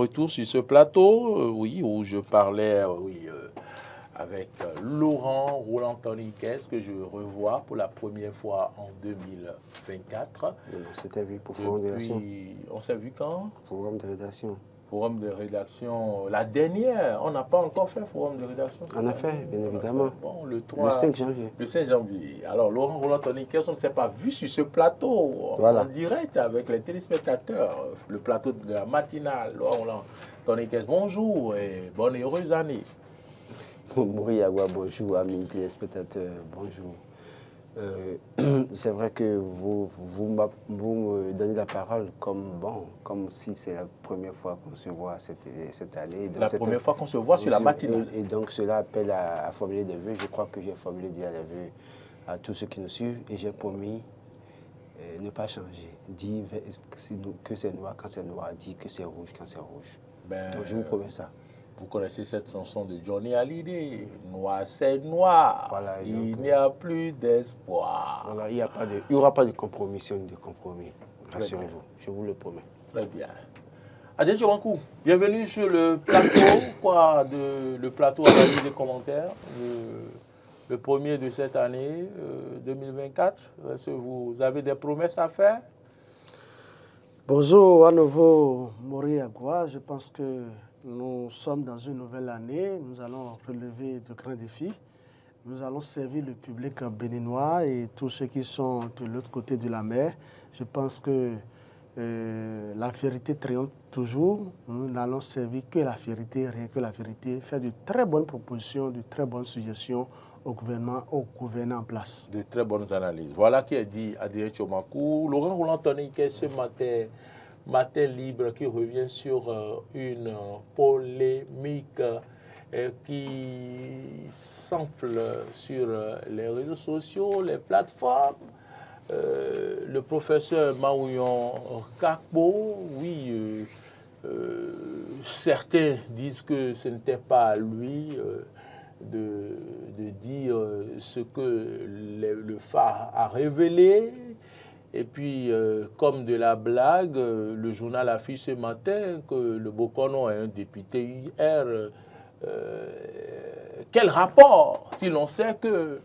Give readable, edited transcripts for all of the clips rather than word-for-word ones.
retour sur ce plateau, oui, où je parlais avec Laurent Roland-Toniquez, que je revois pour la première fois en 2024. C'était vu pour Forum de rédaction. On s'est vu quand? Forum de rédaction. Forum de rédaction, la dernière, on n'a pas encore fait forum de rédaction. On a fait, bien évidemment. Bon, le 5 janvier. Le 5 janvier. Alors, Laurent Roland-Toniquez, on ne s'est pas vu sur ce plateau, voilà, en direct avec les téléspectateurs. Le plateau de la matinale. Laurent Roland-Toniquez, bonjour et bonne et heureuse année. Mori Agua, bonjour, amis téléspectateurs, bonjour. C'est vrai que vous me donnez la parole comme si c'est la première fois qu'on se voit cette année. La première fois qu'on se voit sur la matinale. Et donc cela appelle à formuler des vœux. Je crois que j'ai formulé déjà les vœux à tous ceux qui nous suivent et j'ai promis ne pas changer. Dire que c'est noir quand c'est noir, dire que c'est rouge quand c'est rouge. Donc je vous promets ça. Vous connaissez cette chanson de Johnny Hallyday, Noir c'est noir, voilà, il n'y a plus d'espoir. Voilà, il n'y aura pas de compromis, de compromis, rassurez-vous, je vous le promets. Très bien. Adé Tchomankou, bienvenue sur le plateau, le plateau analyse des commentaires, le premier de cette année 2024. Est-ce que vous avez des promesses à faire? Bonjour à nouveau, Mori Agua. Je pense que nous sommes dans une nouvelle année, nous allons relever de grands défis. Nous allons servir le public béninois et tous ceux qui sont de l'autre côté de la mer. Je pense que la vérité triomphe toujours. Nous n'allons servir que la vérité, rien que la vérité. Faire de très bonnes propositions, de très bonnes suggestions au gouvernement en place. De très bonnes analyses. Voilà qui est dit à Adé Tchomankou. Laurent Roland-Toniquez ce matin libre qui revient sur une polémique qui s'enfle sur les réseaux sociaux, les plateformes. Le professeur Maouyon Kakbo, oui, certains disent que ce n'était pas à lui de dire ce que le phare a révélé. Et puis, comme de la blague, le journal affiche ce matin que le Bokono est un député hier. Quel rapport, si l'on sait que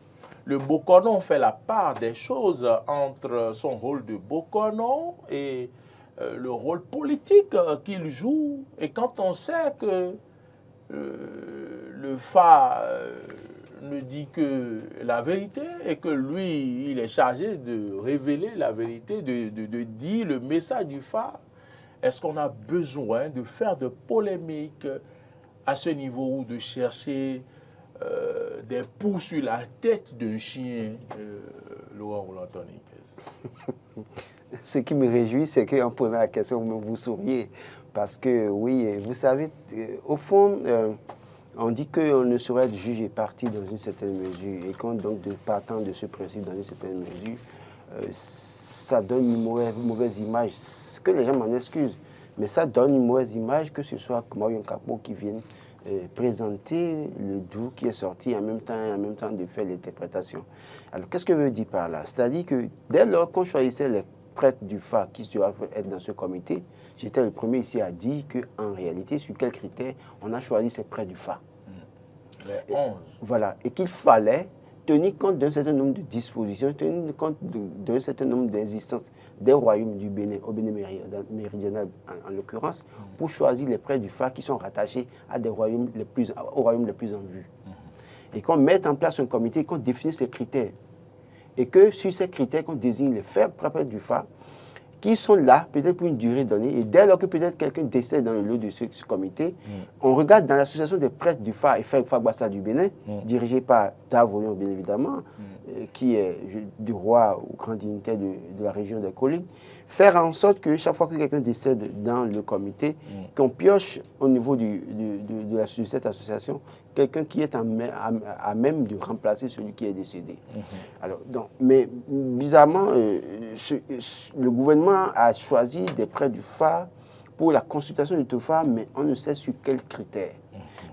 le Bokono fait la part des choses entre son rôle de Bokono et le rôle politique qu'il joue. Et quand on sait que le phare ne dit que la vérité et que lui, il est chargé de révéler la vérité, de dire le message du phare. Est-ce qu'on a besoin de faire de polémiques à ce niveau ou de chercher des poux sur la tête d'un chien, Laurent Roland-Toniquez? Ce qui me réjouit, c'est qu'en posant la question, vous souriez. Parce que, oui, vous savez, au fond, on dit qu'on ne saurait être jugé parti dans une certaine mesure. Et quand, donc, partant de ce principe dans une certaine mesure, ça donne une mauvaise image. Que les gens m'en excusent, mais ça donne une mauvaise image que ce soit Maouyon Kakbo qui vienne présenter le doux qui est sorti en même temps de faire l'interprétation. Alors, qu'est-ce que je veux dire par là? C'est-à-dire que dès lors qu'on choisissait les prêtres du phare qui doivent être dans ce comité, j'étais le premier ici à dire qu'en réalité, sur quels critères on a choisi ces prêtres du phare. Les 11. Voilà, et qu'il fallait tenir compte d'un certain nombre de dispositions, tenir compte d'un certain nombre d'existences des royaumes du Bénin, au Bénin méridional en l'occurrence, pour choisir les prêtres du phare qui sont rattachés à aux royaumes les plus en vue. Et qu'on mette en place un comité, qu'on définisse les critères. Et que sur ces critères, qu'on désigne les prêtres du phare, qui sont là, peut-être pour une durée donnée, et dès lors que peut-être quelqu'un décède dans le lot de ce comité, on regarde dans l'association des prêtres du phare et Fagbassa du Bénin, dirigée par Davoyon, bien évidemment, qui est du roi ou grand dignitaire de la région des collines, faire en sorte que chaque fois que quelqu'un décède dans le comité, qu'on pioche au niveau de cette association quelqu'un qui est à même de remplacer celui qui est décédé. Alors, donc, mais bizarrement, le gouvernement a choisi des prêtres du phare pour la consultation du phare, mais on ne sait sur quels critères.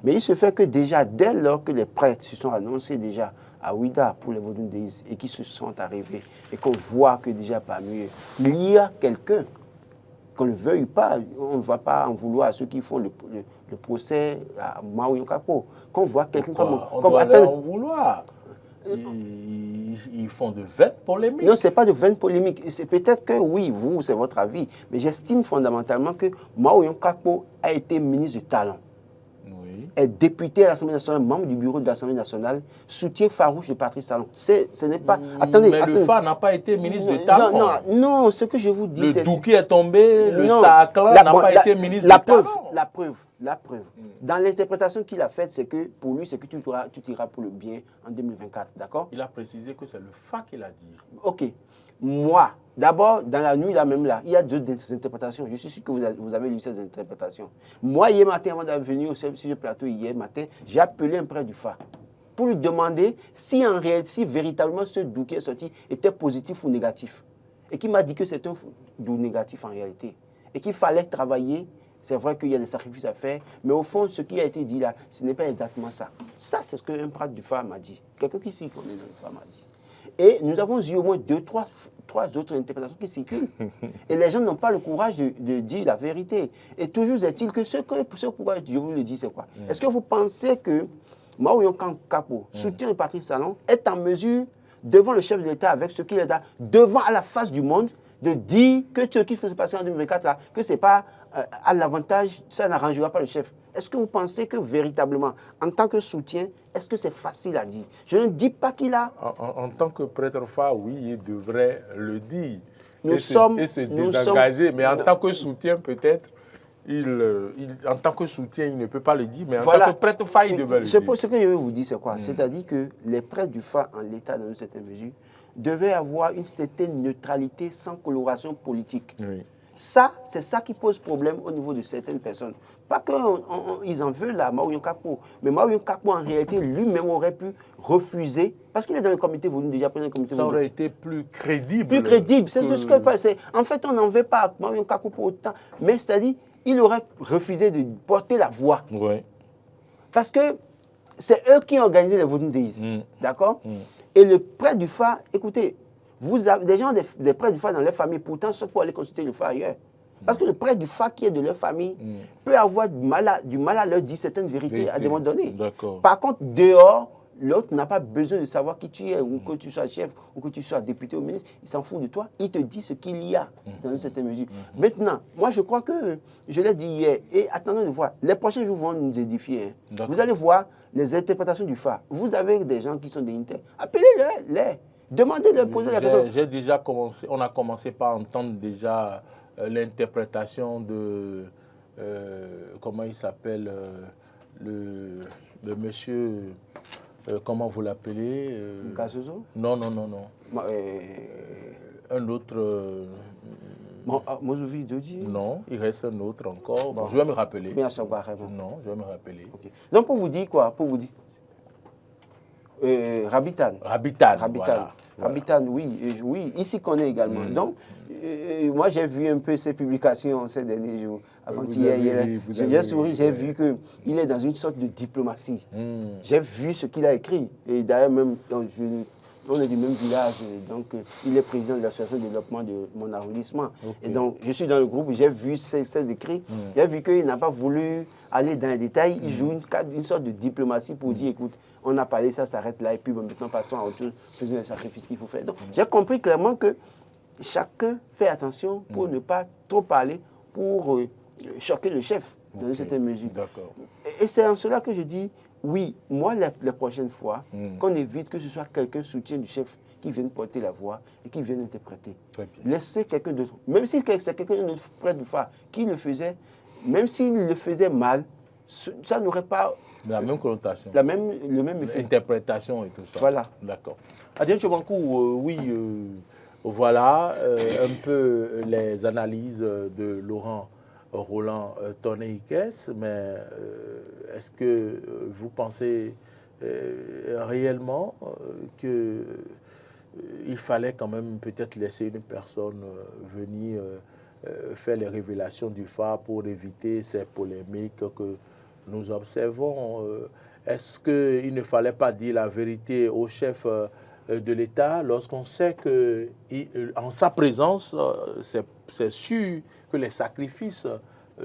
Mais il se fait que déjà, dès lors que les prêtres se sont annoncés déjà à Ouida pour les Vodun Deis et qui se sont arrivés et qu'on voit que déjà parmi eux, il y a quelqu'un qu'on ne le veuille pas, on ne va pas en vouloir à ceux qui font le procès à Maoyo Capo. Qu'on voit quelqu'un comme... On doit leur en vouloir. Ils font de vaines polémiques. Non, ce n'est pas de vaines polémiques. C'est peut-être que oui, vous, c'est votre avis. Mais j'estime fondamentalement que Maoyo Capo a été ministre de talent. Oui. Est député à l'Assemblée nationale, membre du bureau de l'Assemblée nationale, soutien farouche de Patrice Talon. Ce n'est pas... Attendez, mais le FA n'a pas été ministre de talent. Non, ce que je vous dis, c'est... Le Douki est tombé, le Saclan n'a pas été ministre de talent. La preuve. Dans l'interprétation qu'il a faite, c'est que pour lui, c'est que tu iras pour le bien en 2024, d'accord? Il a précisé que c'est le FA qui l'a dit. Ok. Moi, d'abord, dans la nuit, là même là, il y a deux interprétations. Je suis sûr que vous avez lu ces interprétations. Moi, hier matin, avant d'être venu sur le plateau, hier matin, j'ai appelé un prêtre du FA pour lui demander si en réalité, si véritablement ce doux qui est sorti était positif ou négatif. Et qui m'a dit que c'est un doux négatif en réalité. Et qu'il fallait travailler. C'est vrai qu'il y a des sacrifices à faire, mais au fond, ce qui a été dit là, ce n'est pas exactement ça. Ça, c'est ce qu'un prêtre du FA m'a dit. Quelqu'un qui s'y connaît dans le FA m'a dit. Et nous avons eu au moins trois autres interprétations qui circulent. Et les gens n'ont pas le courage de dire la vérité. Et toujours est-il que ce pourquoi je vous le dis, c'est quoi? Est-ce que vous pensez que Maoyo Capo, soutien de Patrice Talon, est en mesure, devant le chef de l'État, avec ce qu'il est là, devant à la face du monde, de dire que ce qui se passer en 2024, là, que ce n'est pas à l'avantage, ça n'arrangera pas le chef? Est-ce que vous pensez que véritablement, en tant que soutien, est-ce que c'est facile à dire? Je ne dis pas qu'il a... En tant que prêtre FA, oui, il devrait le dire. Et se désengager. Mais en tant que soutien, peut-être, en tant que soutien, il ne peut pas le dire. Mais en tant que prêtre FA, il devrait le dire. Ce que je veux vous dire, c'est quoi? C'est-à-dire que les prêtres du FA, en l'état, dans une certaine mesure, devaient avoir une certaine neutralité sans coloration politique. Oui. Ça, c'est ça qui pose problème au niveau de certaines personnes. Pas qu'ils en veulent à Maoyo Capo, mais Maoyo Capo, en réalité, lui-même aurait pu refuser, parce qu'il est dans le comité voulu, déjà pris dans le comité voulu. Ça aurait été plus crédible. Plus crédible, c'est ce que c'est. En fait, on n'en veut pas à Maoyo Capo pour autant, mais c'est-à-dire, il aurait refusé de porter la voix. Oui. Parce que c'est eux qui ont organisé les Vodun-Déis. D'accord? Et le prêtre du FA, écoutez, vous avez des gens, des prêtres du FA dans leur famille, pourtant, sauf pour aller consulter le FA ailleurs. Parce que le prêtre du FA qui est de leur famille peut avoir du mal à leur dire certaines vérités à des moments donnés. Par contre, dehors, l'autre n'a pas besoin de savoir qui tu es, ou que tu sois chef, ou que tu sois député ou ministre. Il s'en fout de toi. Il te dit ce qu'il y a dans une certaine mesure. Maintenant, moi, je crois que, je l'ai dit hier, et attendons de voir, les prochains jours vont nous édifier. Vous allez voir les interprétations du FA. Vous avez des gens qui sont des inter. Appelez-les. Demandez-leur, posez la question. J'ai déjà commencé, on a commencé par entendre déjà l'interprétation de, comment il s'appelle, le monsieur, comment vous l'appelez Gazozo? Non. Un autre... Mozouvi Dodi? Non, il reste un autre encore. Bon. Je vais me rappeler. Non, je vais me rappeler. Okay. Donc pour vous dire quoi? Pour vous dire Rabitan. Voilà. Rabitan, oui, il s'y connaît également. Donc, moi, j'ai vu un peu ses publications ces derniers jours. Avant-hier, j'ai souri, j'ai vu qu'il est dans une sorte de diplomatie. J'ai vu ce qu'il a écrit. Et d'ailleurs, même, on est du même village, donc il est président de l'association de développement de mon arrondissement. Et donc, je suis dans le groupe, j'ai vu ses écrits, j'ai vu qu'il n'a pas voulu aller dans les détails, il joue une sorte de diplomatie pour dire, écoute, on a parlé, ça s'arrête là, et puis maintenant passons à autre chose, faisons les sacrifices qu'il faut faire. Donc, j'ai compris clairement que chacun fait attention pour ne pas trop parler, pour choquer le chef, dans une certaine mesure. Et c'est en cela que je dis, oui, moi, la prochaine fois, qu'on évite que ce soit quelqu'un soutien du chef qui vienne porter la voix et qui vienne interpréter. Laissez quelqu'un d'autre, même si c'est quelqu'un d'autre près du phare qui le faisait, même s'il le faisait mal, ça n'aurait pas... La même connotation. Le même effet. Interprétation et tout ça. Voilà. D'accord. Adrien Tchobankou, oui, voilà un peu les analyses de Laurent Roland Tonné-Ikes, mais est-ce que vous pensez réellement qu'il fallait quand même peut-être laisser une personne venir faire les révélations du phare pour éviter ces polémiques que nous observons? Est-ce qu'il ne fallait pas dire la vérité au chef de l'État lorsqu'on sait qu'en sa présence, ces c'est sûr que les sacrifices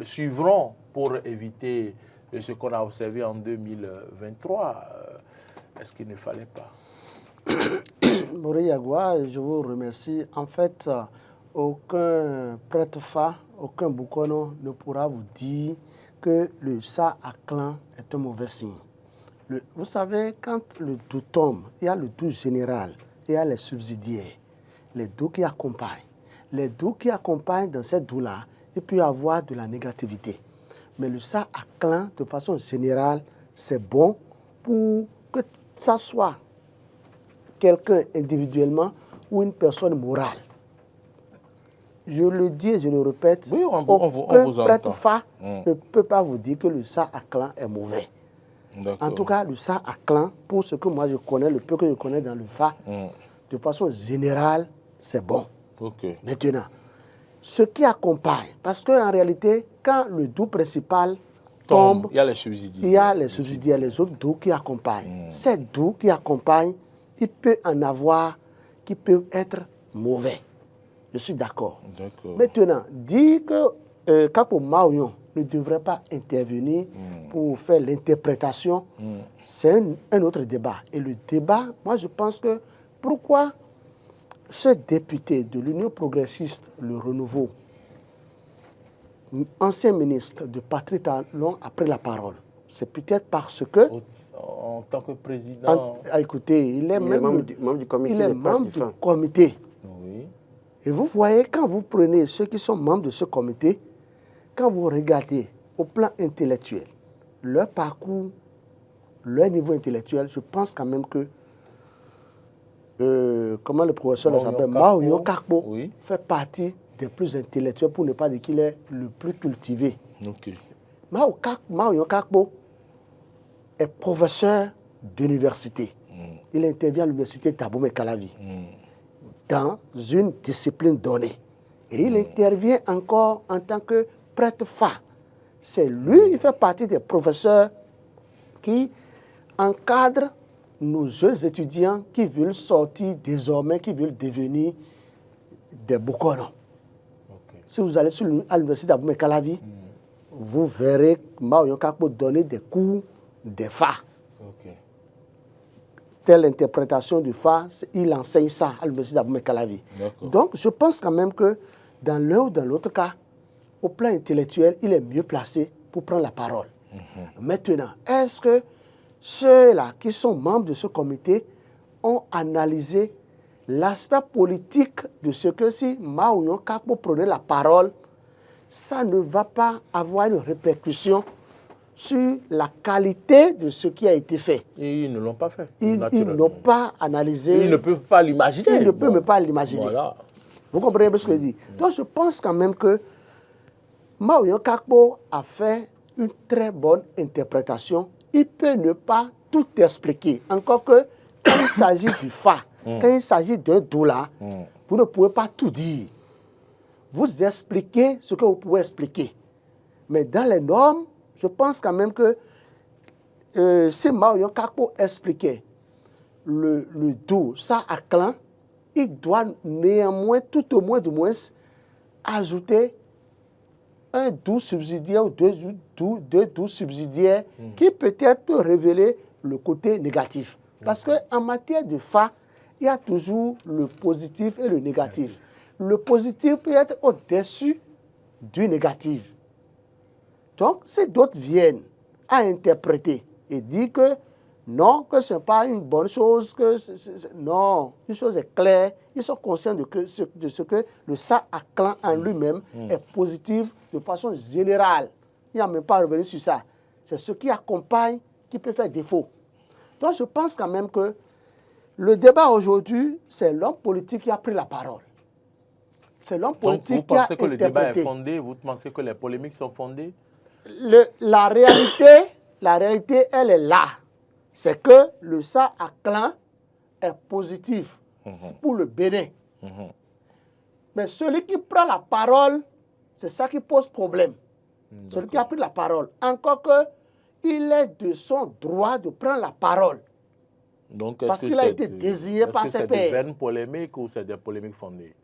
suivront pour éviter ce qu'on a observé en 2023. Est-ce qu'il ne fallait pas? Mori Yagwa, je vous remercie. En fait, aucun prêtre-fa, aucun Bokono ne pourra vous dire que le Sa à clan est un mauvais signe. Vous savez, quand le doux tombe, il y a le doux général, il y a les subsidiaires, les doux qui accompagnent. Les doux qui accompagnent dans cette doux-là, il peut y avoir de la négativité. Mais le Sa à clan, de façon générale, c'est bon pour que ça soit quelqu'un individuellement ou une personne morale. Je le dis et je le répète, oui, on vous prêtre-fa ne peut pas vous dire que le Sa à clan est mauvais. En tout cas, le Sa à clan, pour ce que moi je connais, le peu que je connais dans le Fa, de façon générale, c'est bon. Okay. Maintenant, ce qui accompagne, parce qu'en réalité, quand le doux principal tombe, il y a les subsidiaires. Il y a les subsidiaires, les autres doux qui accompagnent. Ces doux qui accompagnent, il peut en avoir qui peuvent être mauvais. Je suis d'accord. Maintenant, dire que Kapo Maoyon ne devrait pas intervenir pour faire l'interprétation, c'est un autre débat. Et le débat, moi je pense que pourquoi ce député de l'Union progressiste, le Renouveau, ancien ministre de Patrie Talon a pris la parole. C'est peut-être parce que... En tant que président... écoutez, il est membre du comité. Il est membre du comité. Oui. Et vous voyez, quand vous prenez ceux qui sont membres de ce comité, quand vous regardez au plan intellectuel, leur parcours, leur niveau intellectuel, je pense quand même que, comment le professeur s'appelle, Maoyo Kakpo, fait partie des plus intellectuels, pour ne pas dire qu'il est le plus cultivé. Okay. Maoyo Kakpo est professeur d'université. Il intervient à l'université Taboumé Kalavi dans une discipline donnée. Et il intervient encore en tant que prêtre-fa. C'est lui, il fait partie des professeurs qui encadrent nos jeunes étudiants qui veulent sortir désormais, qui veulent devenir des Bokono. Si vous allez à l'université Taboumé Kalavi, vous verrez Maoyo Kakpo donner des cours de Fa. Telle interprétation du Fa, il enseigne ça à l'université d'Aboumé Kalavi. Donc, je pense quand même que dans l'un ou dans l'autre cas, au plan intellectuel, il est mieux placé pour prendre la parole. Maintenant, est-ce que ceux-là qui sont membres de ce comité ont analysé l'aspect politique de ce que si Maoyo Kakpo prenait la parole, ça ne va pas avoir une répercussion sur la qualité de ce qui a été fait. Et ils ne l'ont pas fait. Ils n'ont pas analysé. Ils ne peuvent pas l'imaginer. Ils ne peuvent pas l'imaginer. Voilà. Vous comprenez bien ce que je dis? Donc je pense quand même que Maoyo Kakpo a fait une très bonne interprétation. Il peut ne pas tout expliquer. Encore que quand il s'agit du Fa, quand il s'agit d'un doula, vous ne pouvez pas tout dire. Vous expliquez ce que vous pouvez expliquer. Mais dans les normes, je pense quand même que si Maoyo Kakpo expliquait le doux, ça à clan, il doit néanmoins, tout au moins du moins, ajouter un doux subsidiaire ou deux doux subsidiaires qui peut-être peut révéler le côté négatif. Parce qu'en matière de Fa, il y a toujours le positif et le négatif. Le positif peut être au-dessus du négatif. Donc, si d'autres viennent à interpréter et dire que non, que ce n'est pas une bonne chose, non, une chose est claire, ils sont conscients de ce que le Sa à clan en lui-même est positif de façon générale. Il n'y a même pas à revenir sur ça. C'est ce qui accompagne qui peut faire défaut. Donc, je pense quand même que le débat aujourd'hui, c'est l'homme politique qui a pris la parole. C'est l'homme politique qui a interprété. Vous pensez que le débat est fondé? Vous pensez que les polémiques sont fondées? La réalité, elle est là. C'est que le Sa à clan est positif pour le Bénin. Mais celui qui prend la parole, c'est ça qui pose problème. Celui qui a pris la parole. Encore que il est de son droit de prendre la parole. Donc, parce qu'il a été désigné par ses pairs. C'est des vaines polémiques ou c'est des polémiques fondées?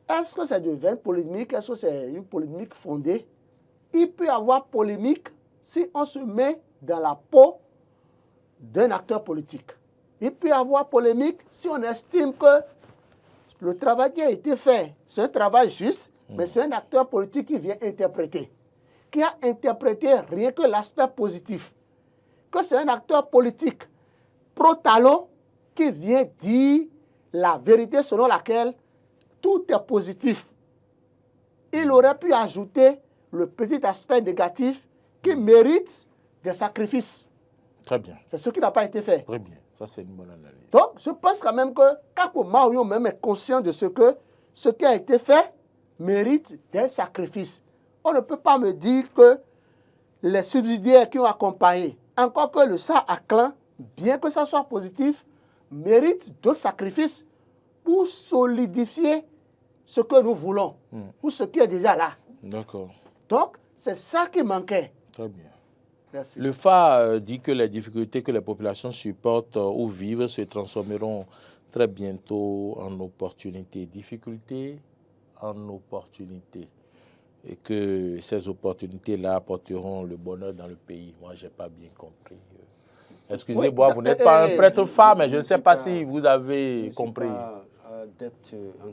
Est-ce que c'est de vaine polémique? Est-ce que c'est une polémique fondée? Il peut y avoir polémique si on se met dans la peau d'un acteur politique. Il peut y avoir polémique si on estime que le travail qui a été fait, c'est un travail juste, mais c'est un acteur politique qui vient interpréter, qui a interprété rien que l'aspect positif, que c'est un acteur politique pro-Talon qui vient dire la vérité selon laquelle tout est positif. Il aurait pu ajouter le petit aspect négatif qui mérite des sacrifices. Très bien. C'est ce qui n'a pas été fait. Très bien. Ça, c'est une bonne analyse. Donc, je pense quand même que Kako Maouyon même est conscient de ce qui a été fait mérite des sacrifices. On ne peut pas me dire que les subsidiaires qui ont accompagné, encore que le SA à clan, bien que ça soit positif, mérite d'autres sacrifices pour solidifier ce que nous voulons, ou ce qui est déjà là. D'accord. Donc, c'est ça qui manquait. Très bien. Merci. Le FA dit que les difficultés que les populations supportent ou vivent se transformeront très bientôt en opportunités. Difficultés en opportunités. Et que ces opportunités-là apporteront le bonheur dans le pays. Moi, je n'ai pas bien compris. Excusez-moi, vous n'êtes pas un prêtre FA, mais je ne sais pas si vous avez compris.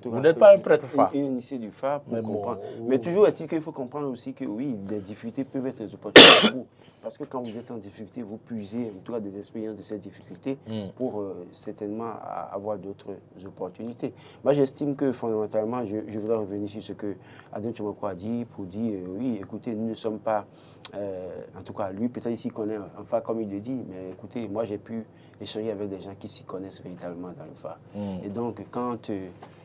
Vous n'êtes pas un prêtre FA. Initié du FA pour comprendre. Bon, mais toujours est-il qu'il faut comprendre aussi que oui, des difficultés peuvent être des opportunités pour vous. Parce que quand vous êtes en difficulté, vous puisez en tout cas des expériences de cette difficulté pour certainement avoir d'autres opportunités. Moi, j'estime que fondamentalement, je voudrais revenir sur ce que Adrien Tchoumakou a dit pour dire oui, écoutez, nous ne sommes pas, en tout cas lui, peut-être ici connaît un FA comme il le dit, mais écoutez, moi j'ai pu échanger avec des gens qui s'y connaissent véritablement dans le FA. Et donc, quand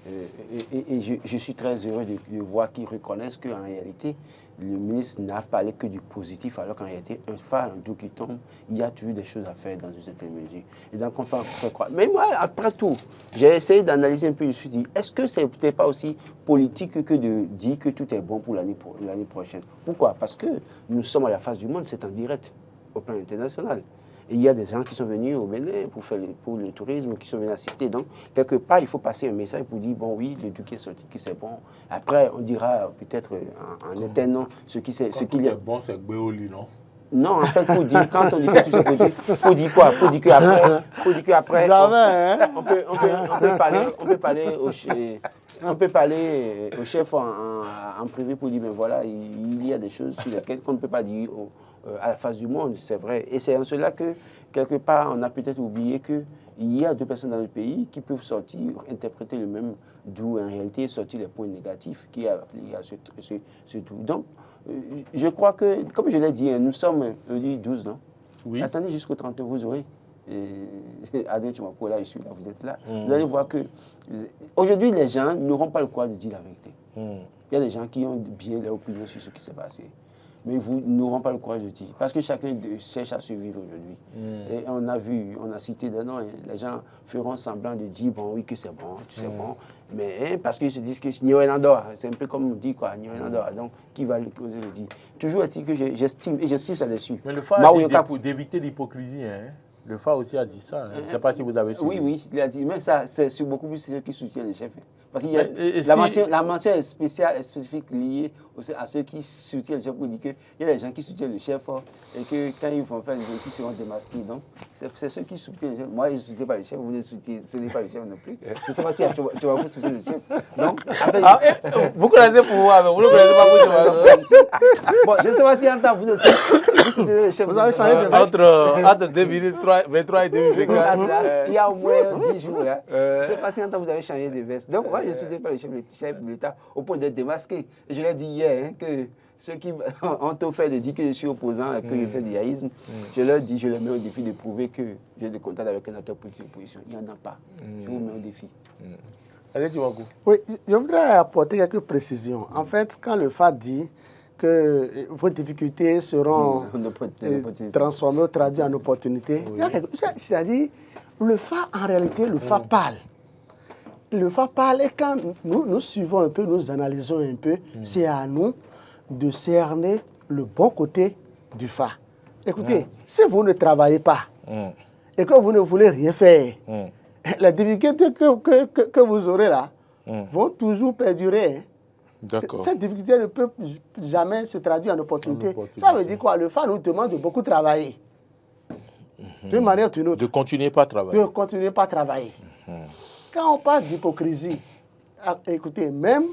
je suis très heureux de voir qu'ils reconnaissent qu'en réalité, le ministre n'a parlé que du positif, alors qu'en réalité, un phare, un doux qui tombe, il y a toujours des choses à faire dans une certaine mesure. Et donc, on fait croire. Mais moi, après tout, j'ai essayé d'analyser un peu, je me suis dit, est-ce que c'est peut-être pas aussi politique que de dire que tout est bon pour l'année prochaine? Pourquoi? Parce que nous sommes à la face du monde, c'est en direct, au plan international. Et il y a des gens qui sont venus au Bénin pour le tourisme, qui sont venus assister. Donc, quelque part, il faut passer un message pour dire, bon, oui, le Duc est sorti, que c'est bon. Après, on dira peut-être en éternant ce qu'il y a. Bon, c'est Béoli, non? Non, en fait, pour dire, quand on dit que tout c'est positif, pour dire quoi? Pour dire qu'après, on peut parler au chef en privé pour dire, ben voilà, il y a des choses sur lesquelles on ne peut pas dire à la face du monde, c'est vrai. Et c'est en cela que, quelque part, on a peut-être oublié qu'il y a deux personnes dans le pays qui peuvent sortir, interpréter le même, d'où en réalité sortir les points négatifs qui a lié à ce tout. Donc, je crois que, comme je l'ai dit, nous sommes le 12, non? Oui. Attendez jusqu'au 31, vous aurez. Adrien Tchoumakou, là, je suis là, vous êtes là. Vous allez voir que aujourd'hui, les gens n'auront pas le courage de dire la vérité. Il y a des gens qui ont bien leur opinion sur ce qui s'est passé. Mais vous n'auront pas le courage de dire. Parce que chacun cherche à survivre aujourd'hui. Et on a vu, on a cité des noms, les gens feront semblant de dire, bon, oui, que c'est bon, tout c'est bon. Mais parce qu'ils se disent que Nyoenandor, c'est un peu comme on dit, quoi, Nyoenandor. Donc, qui va oser le dire? Toujours est-il que j'estime, et j'insiste là-dessus. Mais le FA a dit pour d'éviter l'hypocrisie, hein. Le FA aussi a dit ça. Hein. Je ne sais pas si vous avez suivi. Oui, il a dit, mais ça, c'est sur beaucoup plus ceux qui soutiennent le chef. Parce qu'il y a la mention est spéciale, spécifique liée à ceux qui soutiennent le chef. Pour dire qu'il y a des gens qui soutiennent le chef et que quand ils vont faire les gens qui seront démasqués. Donc, c'est ceux qui soutiennent le chef. Moi, je ne soutiens pas le chef, vous ne soutenez pas le chef non plus. Je ne sais pas si tu vas vous soutenir le chef. Donc, vous connaissez pour moi, mais vous ne connaissez pas pour moi. Bon, je ne sais pas si en temps vous aussi, vous soutenez le chef. Vous avez changé de veste. Entre 2023 et 2024. Il y a au moins 10 jours. Là. Je ne sais pas si en temps vous avez changé de veste. Donc, moi, je ne soutiens pas le chef de l'État au point d'être démasqué. Et je l'ai dit hier hein, que ceux qui ont tout fait de dire que je suis opposant et que je fais du yaïsme, je leur dis, je les mets au défi de prouver que j'ai des contacts avec un acteur politique d'opposition. Il n'y en a pas. Je vous mets au défi. Allez, tu vas où? Oui, je voudrais apporter quelques précisions. En fait, quand le FA dit que vos difficultés seront transformées ou traduites en opportunités, c'est-à-dire, le FA, en réalité, le FA parle. Le FA parle et quand nous suivons un peu, nous analysons un peu, c'est à nous de cerner le bon côté du FA. Écoutez, si vous ne travaillez pas et que vous ne voulez rien faire, la difficulté que vous aurez là, vont toujours perdurer. Hein. D'accord. Cette difficulté ne peut jamais se traduire en opportunité. Ça veut dire quoi? Le FA nous demande de beaucoup travailler. D'une manière ou d'une autre. De continuer pas à travailler. De continuer pas à travailler. Quand on parle d'hypocrisie, écoutez, même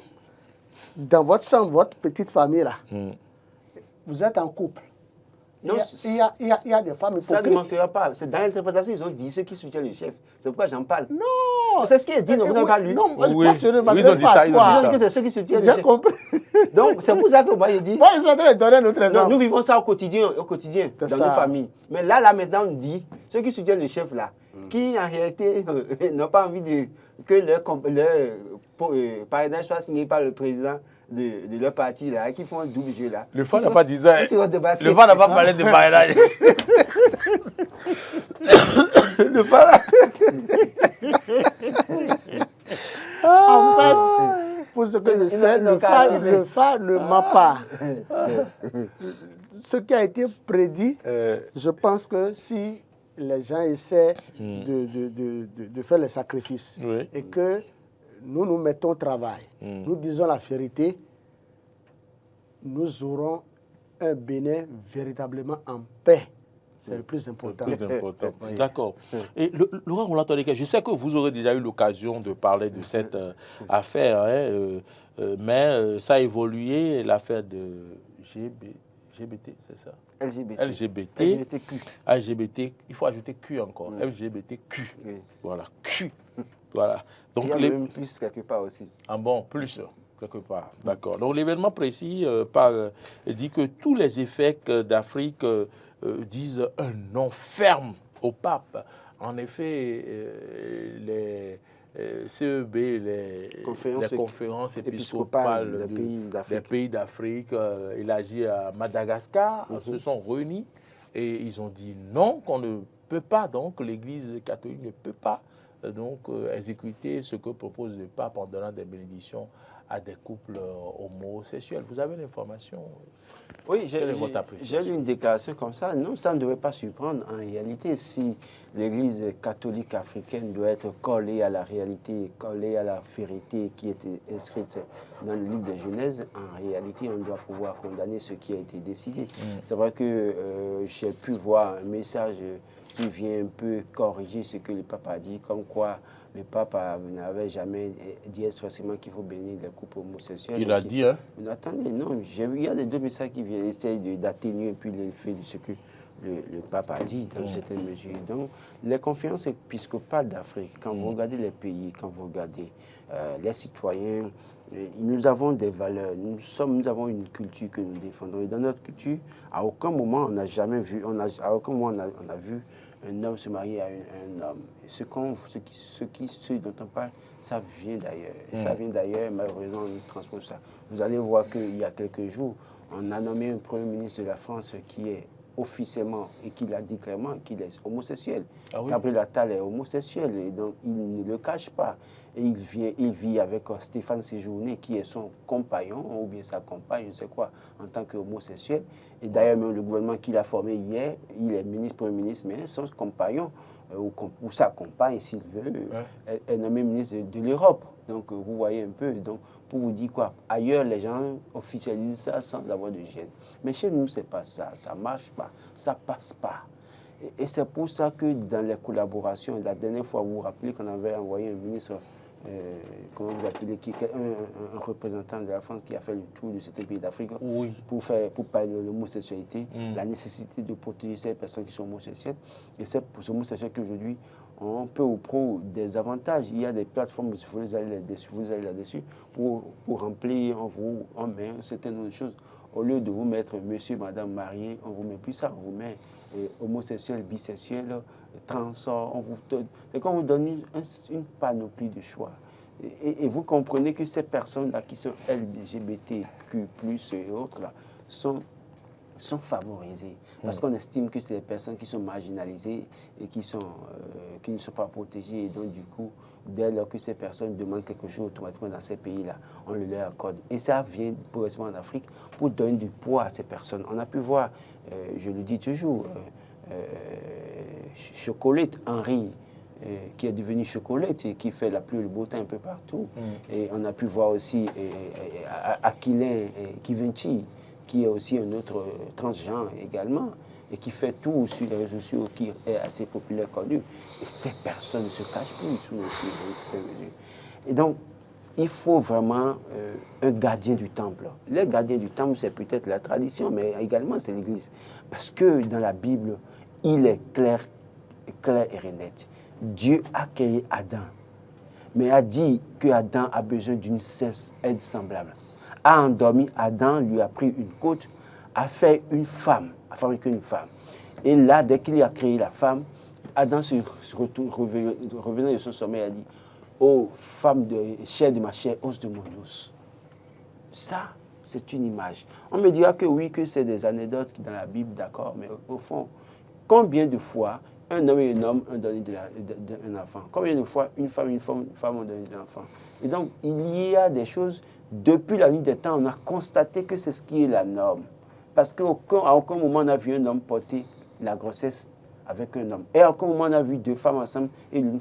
dans votre sang, votre petite famille là, vous êtes en couple. Non, Il y a des femmes ça ne hypocrites. manquera pas. C'est dans l'interprétation, ils ont dit ceux qui soutiennent le chef. C'est pourquoi j'en parle. Non! C'est ce qui est dit, non, vous n'avez pas lu. Non, moi, Oui. je ne Oui, ils ont m'adresse dit pas ça, à ils ont toi. dit Ils ont dit que c'est ceux qui soutiennent le J'ai chef. compris. Donc, c'est pour ça que moi, je dis. Moi, je suis en train de donner un autre exemple. Non, nous vivons ça au quotidien C'est dans ça. nos familles. Mais là, maintenant, on dit, ceux qui soutiennent le chef, là, qui en réalité n'ont pas envie que leur parrainage soit signé par le président de leur parti, là, qui font un double jeu, là. Le FA n'a pas dit ça. Ils seront de basket. Le FA n'a pas parlé de parrainage. Le FA là. En fait, pour ce que je sais, n'ont qu'à assumer. le FA ne ment pas. Ce qui a été prédit, je pense que si les gens essaient de faire les sacrifices Oui. et que nous mettons au travail, nous disons la vérité, nous aurons un Bénin véritablement en paix. C'est le plus important. Plus important. D'accord. Et Laurent Roland-Tondeke, je sais que vous aurez déjà eu l'occasion de parler de cette affaire, hein, mais ça a évolué, l'affaire de LGBT, c'est ça? LGBT. LGBTQ. LGBT, il faut ajouter Q encore. LGBTQ. Oui. Voilà, Q. Voilà. Donc, Il y a même plus quelque part aussi. Ah bon, plus quelque part. D'accord. Donc l'événement précis dit que tous les évêques d'Afrique disent un non ferme au pape. En effet, les CEB, les conférences épiscopales des pays d'Afrique, il agit à Madagascar, se sont réunis et ils ont dit non, qu'on ne peut pas, donc l'Église catholique ne peut pas exécuter ce que propose le pape en donnant des bénédictions à des couples homosexuels. Vous avez l'information? Oui, Quelle est votre appréciation? j'ai lu une déclaration comme ça. Non, ça ne devrait pas surprendre. En réalité, si l'Église catholique africaine doit être collée à la réalité, collée à la vérité qui est inscrite dans le livre de Genèse, en réalité, on doit pouvoir condamner ce qui a été décidé. C'est vrai que j'ai pu voir un message qui vient un peu corriger ce que le pape a dit, comme quoi le pape n'avait jamais dit expressément qu'il faut bénir les couples homosexuels. Il a dit, hein? Mais attendez, non, il y a des deux messages qui viennent essayer d'atténuer puis l'effet de ce que le pape a dit dans certaines mesures. Donc, les conférences épiscopales d'Afrique, quand vous regardez les pays, quand vous regardez les citoyens, nous avons des valeurs, nous avons une culture que nous défendons. Et dans notre culture, à aucun moment on n'a jamais vu, à aucun moment on a vu un homme se marier à un homme. Ce dont on parle, ça vient d'ailleurs. Et ça vient d'ailleurs, malheureusement, on nous transpose ça. Vous allez voir qu'il y a quelques jours, on a nommé un Premier ministre de la France qui est officiellement, et qui l'a dit clairement, qu'il est homosexuel. Ah oui? Gabriel Attal est homosexuel, et donc il ne le cache pas. Et il vit avec Stéphane Séjourné, qui est son compagnon, ou bien sa compagne, je ne sais quoi, en tant qu'homosexuel. Et d'ailleurs, même le gouvernement qu'il a formé hier, il est Premier ministre, mais son compagnon, ou sa compagne, s'il veut, est nommé ministre de l'Europe. Donc, vous voyez un peu. Donc, pour vous dire quoi, ailleurs, les gens officialisent ça sans avoir de gêne. Mais chez nous, ce n'est pas ça. Ça ne marche pas. Ça ne passe pas. Et c'est pour ça que dans les collaborations, la dernière fois, vous vous rappelez qu'on avait envoyé un ministre, comment vous appelez, un représentant de la France qui a fait le tour de certains pays d'Afrique pour parler de l'homosexualité, la nécessité de protéger ces personnes qui sont homosexuelles. Et c'est pour ces homosexuels qu'aujourd'hui, on peut ou pro des avantages. Il y a des plateformes, vous allez là-dessus, pour remplir, on met certaines choses. Au lieu de vous mettre monsieur, madame marié, on ne vous met plus ça, on vous met homosexuel, bisexuel, trans, c'est qu'on vous donne une panoplie de choix. Et vous comprenez que ces personnes-là qui sont LGBTQ+, et autres, là, sont favorisées. Parce qu'on estime que c'est des personnes qui sont marginalisées et qui ne sont pas protégées. Et donc, du coup, dès lors que ces personnes demandent quelque chose automatiquement dans ces pays-là, on le leur accorde. Et ça vient progressivement en Afrique pour donner du poids à ces personnes. On a pu voir, je le dis toujours, Chocolate Henry, qui est devenu chocolate et qui fait la pluie et le beau temps un peu partout. Et on a pu voir aussi Aquilin Kivinci, qui est aussi un autre transgenre également, et qui fait tout sur les réseaux sociaux, qui est assez populaire, connu. Et ces personnes ne se cachent plus sous nos pieds, dans une certaine mesure. Et donc, il faut vraiment un gardien du temple. Le gardien du temple, c'est peut-être la tradition, mais également c'est l'Église. Parce que dans la Bible, il est clair et net. Dieu a créé Adam, mais a dit que Adam a besoin d'une aide semblable. A endormi Adam, lui a pris une côte, a fait une femme, a fabriqué une femme. Et là, dès qu'il a créé la femme, Adam revenant de son sommeil a dit: ô femme de chair de ma chair, os de mon os. Ça, c'est une image. On me dira que oui, que c'est des anecdotes dans la Bible, d'accord, mais au fond, combien de fois un homme et un homme ont donné un enfant? Combien de fois une femme ont donné un enfant? Et donc, il y a des choses, depuis la nuit des temps, on a constaté que c'est ce qui est la norme. Parce qu'à aucun moment on a vu un homme porter la grossesse avec un homme. Et à aucun moment on a vu deux femmes ensemble et l'une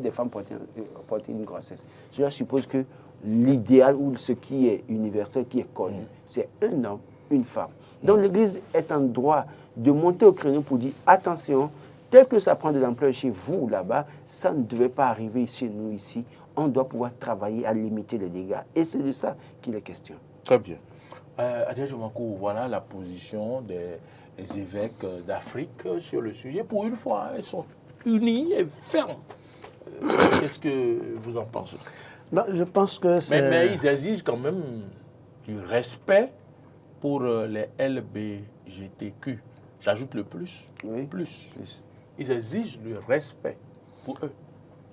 des femmes porter une grossesse. Cela suppose que l'idéal ou ce qui est universel, qui est connu, c'est un homme, une femme. Donc l'Église est en droit de monter au créneau pour dire: attention, tel que ça prend de l'ampleur chez vous là-bas, ça ne devait pas arriver chez nous ici. On doit pouvoir travailler à limiter les dégâts. Et c'est de ça qu'il est question. Très bien. Adja Jomakou, voilà la position des évêques d'Afrique sur le sujet. Pour une fois, ils sont unis et fermes. Qu'est-ce que vous en pensez? Non, je pense que c'est... Mais ils exigent quand même du respect pour les LBGTQ. J'ajoute le plus. Oui. Plus. Ils exigent du respect pour eux.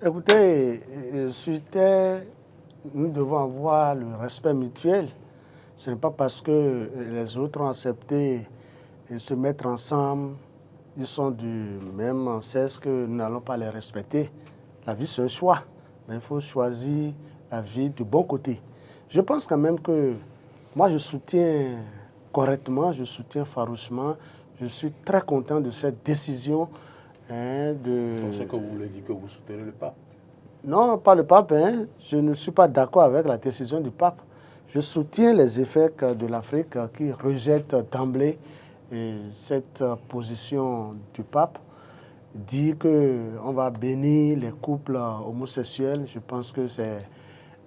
Écoutez, sur Terre, nous devons avoir le respect mutuel. Ce n'est pas parce que les autres ont accepté de se mettre ensemble, ils sont du même ancêtre, que nous n'allons pas les respecter. La vie, c'est un choix, mais il faut choisir la vie du bon côté. Je pense quand même que moi, je soutiens correctement, je soutiens farouchement, je suis très content de cette décision. C'est que vous voulez dire que vous soutenez le pape? Non, pas le pape. Je ne suis pas d'accord avec la décision du pape. Je soutiens les évêques de l'Afrique qui rejettent d'emblée cette position du pape. Dire qu'on va bénir les couples homosexuels, je pense que c'est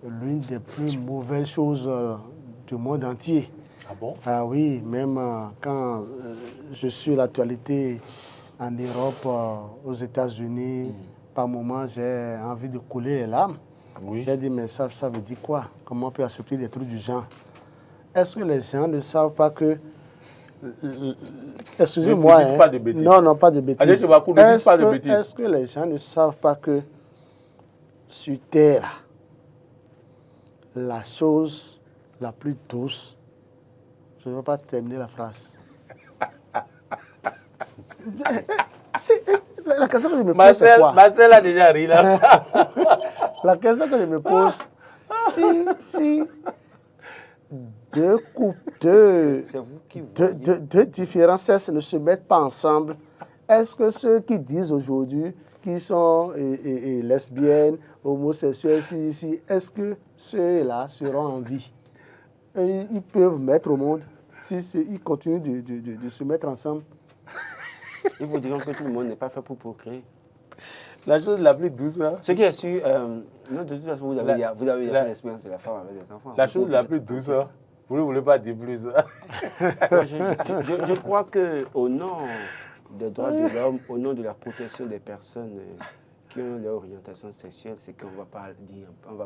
l'une des plus mauvaises choses du monde entier. Ah bon? Ah oui, même quand je suis l'actualité en Europe, aux États-Unis, par moments, j'ai envie de couler les larmes. Oui. J'ai dit, mais ça veut dire quoi? Comment on peut accepter des trucs du genre? Est-ce que les gens ne savent pas que... Excusez-moi. Ne dites pas de bêtises. Non, pas de bêtises. Allez, ne dites pas de bêtises. Est-ce que les gens ne savent pas que sur Terre, la chose la plus douce... Je ne vais pas terminer la phrase. La question que je me pose, c'est quoi? Marcel a déjà ri là. La question que je me pose, si deux couples, deux différents sexes ne se mettent pas ensemble, est-ce que ceux qui disent aujourd'hui qu'ils sont lesbiennes, homosexuels, est-ce que ceux-là seront en vie? Et ils peuvent mettre au monde s'ils continuent de se mettre ensemble. Il faut dire que tout le monde n'est pas fait pour procréer. La chose la plus douce, hein? Ce qui est sûr, de toute façon, vous avez fait l'expérience de la femme avec des enfants. La chose la plus douce, hein? Vous ne voulez pas dire plus. Je crois qu'au nom des droits de l'homme, au nom de la protection des personnes qui ont leur orientation sexuelle, c'est qu'on ne va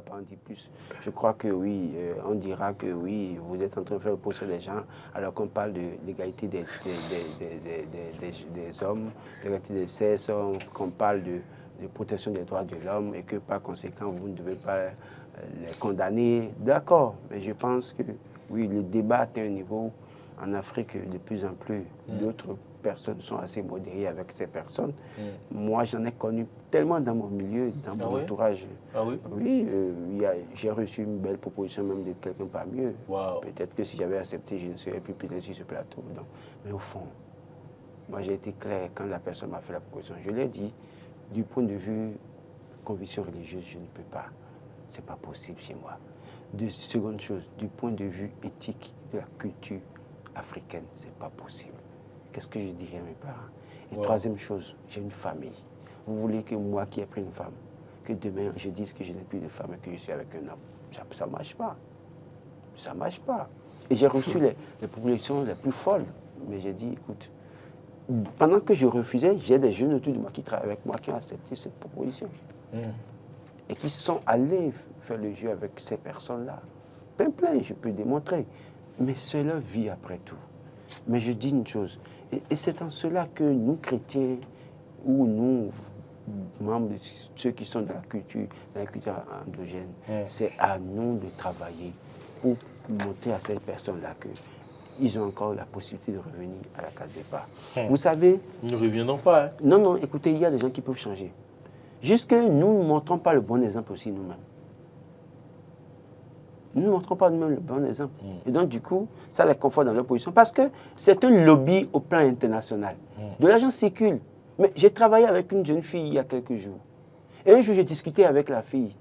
pas en dire plus. Je crois que oui, on dira que oui, vous êtes en train de faire opposition des gens, alors qu'on parle de l'égalité des hommes, l'égalité des sexes, qu'on parle de protection des droits de l'homme et que par conséquent, vous ne devez pas les condamner. D'accord, mais je pense que oui, le débat atteint un niveau en Afrique de plus en plus. D'autres personnes sont assez modérées avec ces personnes. Moi, j'en ai connu tellement dans mon milieu, dans mon entourage. Ah oui? Oui, j'ai reçu une belle proposition même de quelqu'un pas mieux. Wow. Peut-être que si j'avais accepté, je ne serais plus peut-être sur ce plateau. Donc, mais au fond, moi j'ai été clair quand la personne m'a fait la proposition. Je lui ai dit, Du point de vue conviction religieuse, je ne peux pas. Ce n'est pas possible chez moi. Seconde chose, du point de vue éthique de la culture africaine, ce n'est pas possible. Qu'est-ce que je dirais à mes parents? Et troisième chose, j'ai une famille. Vous voulez que moi qui ai pris une femme, que demain je dise que je n'ai plus de femme et que je suis avec un homme? Ça ne marche pas. Ça ne marche pas. Et j'ai reçu les propositions les plus folles. Mais j'ai dit, écoute, pendant que je refusais, j'ai des jeunes autour de moi qui travaillent avec moi qui ont accepté cette proposition. Et qui sont allés faire le jeu avec ces personnes-là. Plein, je peux démontrer. Mais cela vit après tout. Mais je dis une chose, et c'est en cela que nous, chrétiens, ou nous, membres de ceux qui sont dans la culture endogène, c'est à nous de travailler pour montrer à ces personnes-là qu'ils ont encore la possibilité de revenir à la case départ. Vous savez... Nous ne reviendrons pas. Hein. Non, écoutez, il y a des gens qui peuvent changer. Juste que nous ne montrons pas le bon exemple aussi nous-mêmes. Nous ne montrons pas nous-mêmes le bon exemple. Et donc, du coup, ça les conforte dans leur position. Parce que c'est un lobby au plan international. De l'argent circule. Mais j'ai travaillé avec une jeune fille il y a quelques jours. Et un jour, j'ai discuté avec la fille.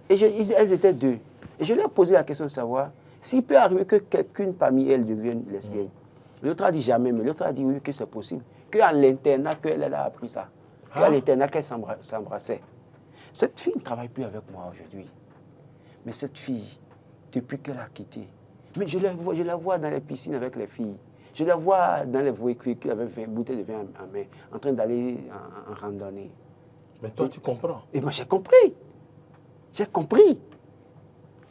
Et elles étaient deux. Et je lui ai posé la question de savoir s'il peut arriver que quelqu'une parmi elles devienne lesbienne. L'autre a dit jamais, mais l'autre a dit oui, que c'est possible. Qu'à l'internat, qu'elle a appris ça. Qu'à l'internat, qu'elle s'embrassait. Cette fille ne travaille plus avec moi aujourd'hui. Mais cette fille, depuis qu'elle a quitté, mais je la vois dans les piscines avec les filles. Je la vois dans les véhicules avec une bouteille de vin en main, en train d'aller en randonnée. Mais toi, tu comprends. Et moi, j'ai compris. J'ai compris.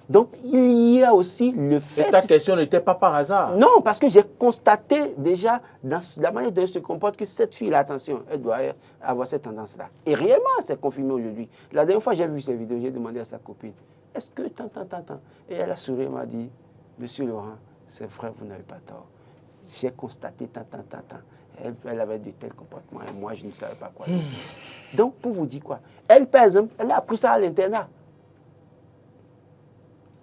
Donc, il y a aussi le fait... Et ta question n'était pas par hasard. Non, parce que j'ai constaté déjà, dans la manière dont elle se comporte, que cette fille-là, attention, elle doit avoir cette tendance-là. Et réellement, c'est confirmé aujourd'hui. La dernière fois que j'ai vu ces vidéos, j'ai demandé à sa copine, est-ce que... Et elle a souri et m'a dit, Monsieur Laurent, c'est vrai, vous n'avez pas tort. J'ai constaté Elle avait de tels comportements et moi, je ne savais pas quoi dire. Donc, pour vous dire quoi? Elle, par exemple, elle a appris ça à l'internat.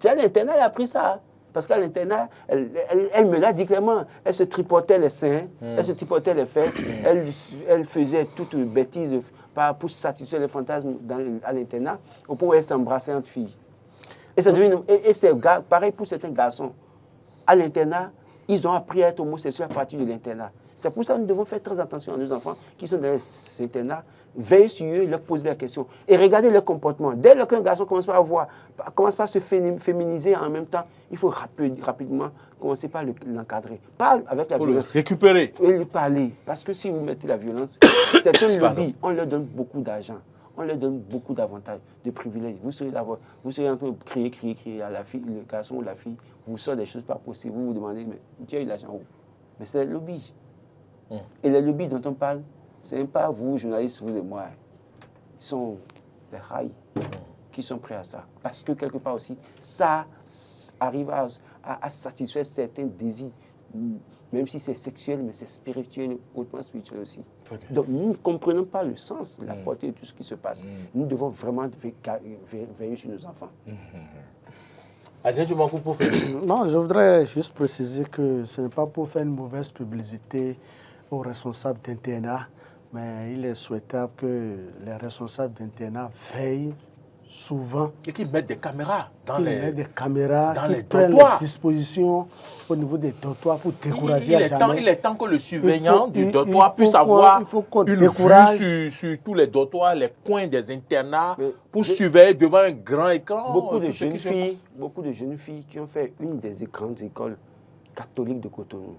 À l'internat, elle a appris ça. Parce qu'à l'internat, elle me l'a dit clairement. Elle se tripotait les seins, elle se tripotait les fesses, elle faisait toute bêtise pour satisfaire les fantasmes à l'internat, au point où elle s'embrassait entre filles. Et c'est pareil pour certains garçons. À l'internat, ils ont appris à être homosexuels à partir de l'internat. C'est pour ça que nous devons faire très attention à nos enfants qui sont dans les internats, veiller sur eux, leur poser la question et regarder leur comportement. Dès lors qu'un garçon commence à se féminiser en même temps, il faut rapidement commencer par l'encadrer. Pas avec la violence. Récupérer. Et lui parler. Parce que si vous mettez la violence, c'est un lobby. On leur donne beaucoup d'argent. On leur donne beaucoup d'avantages, de privilèges. Vous serez en train de crier à la fille, le garçon ou la fille, vous sortez des choses pas possibles. Vous vous demandez, mais tu as eu l'argent où? Mais c'est le lobby. Et les lobbies dont on parle, ce n'est pas vous, journalistes, vous et moi. Ils sont des rails qui sont prêts à ça. Parce que quelque part aussi, ça arrive à satisfaire certains désirs. Même si c'est sexuel, mais c'est spirituel, hautement spirituel aussi. Okay. Donc nous ne comprenons pas le sens, la portée de tout ce qui se passe. Nous devons vraiment veiller sur nos enfants. Non, je voudrais juste préciser que ce n'est pas pour faire une mauvaise publicité aux responsables d'internat, mais il est souhaitable que les responsables d'internat veillent souvent. Et qu'ils mettent des caméras dans les dispositions au niveau des dortoirs pour décourager il est temps que le surveillant du dortoir puisse avoir une vue sur tous les dortoirs, les coins des internats, pour surveiller devant un grand écran. Beaucoup de jeunes filles qui ont fait une des grandes écoles catholiques de Cotonou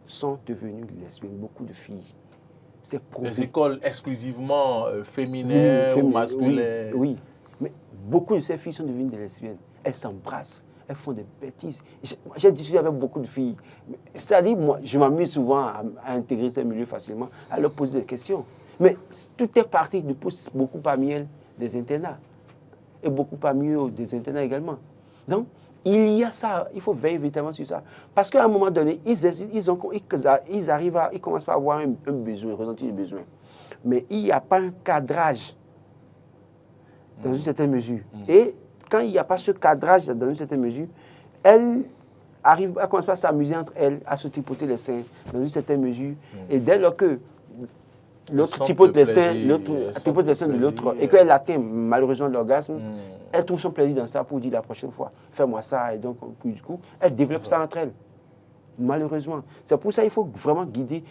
sont devenues lesbiennes. Beaucoup de filles. C'est prouvé. Les écoles exclusivement féminines ou masculines. Oui. Mais beaucoup de ces filles sont devenues des lesbiennes. Elles s'embrassent, elles font des bêtises. J'ai discuté avec beaucoup de filles. C'est-à-dire, moi, je m'amuse souvent à intégrer ces milieux facilement, à leur poser des questions. Mais tout est parti de beaucoup parmi elles des internats. Et beaucoup parmi eux des internats également. Donc, il y a ça, il faut veiller évidemment sur ça. Parce qu'à un moment donné, ils commencent à avoir un besoin, ressentir le besoin. Mais il n'y a pas un cadrage dans une certaine mesure. Et quand il n'y a pas ce cadrage dans une certaine mesure, elles commencent à s'amuser entre elles, à se tripoter les seins dans une certaine mesure. Et dès lors que l'autre centre type de de dessin, plaisir, l'autre centre type de de dessin de l'autre, plaisir. et qu'elle atteint malheureusement l'orgasme, Hmm. elle trouve son plaisir dans ça pour dire la prochaine fois, fais-moi ça, et donc du coup, elle développe ça entre elles. Malheureusement. C'est pour ça qu'il faut vraiment guider,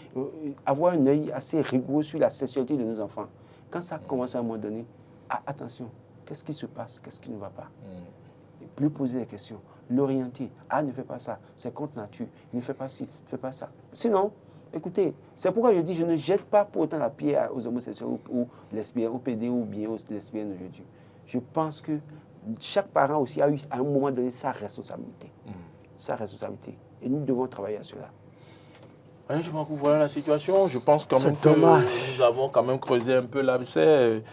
avoir un œil assez rigoureux sur la sexualité de nos enfants. Quand ça commence à un moment donné, attention, qu'est-ce qui se passe, qu'est-ce qui ne va pas? Lui poser des questions, l'orienter. Ah, ne fais pas ça, c'est contre nature, ne fais pas ci, ne fais pas ça. Sinon, écoutez, c'est pourquoi je dis, je ne jette pas pour autant la pierre aux homosexuels ou lesbiennes, aux PD ou bien aux lesbiennes aujourd'hui. Je pense que chaque parent aussi a eu à un moment donné sa responsabilité. Sa responsabilité. Et nous devons travailler à cela. Oui, je m'en voilà la situation. Je pense quand même C'est dommage. que nous avons quand même creusé un peu l'abcès,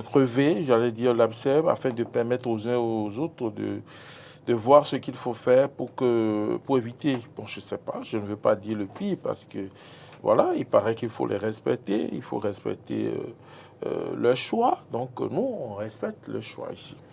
crevé, j'allais dire l'abcès, afin de permettre aux uns et aux autres de voir ce qu'il faut faire pour éviter. Bon, je ne sais pas, je ne veux pas dire le pire parce que, voilà, il paraît qu'il faut les respecter, il faut respecter leur choix. Donc, nous, on respecte le choix ici.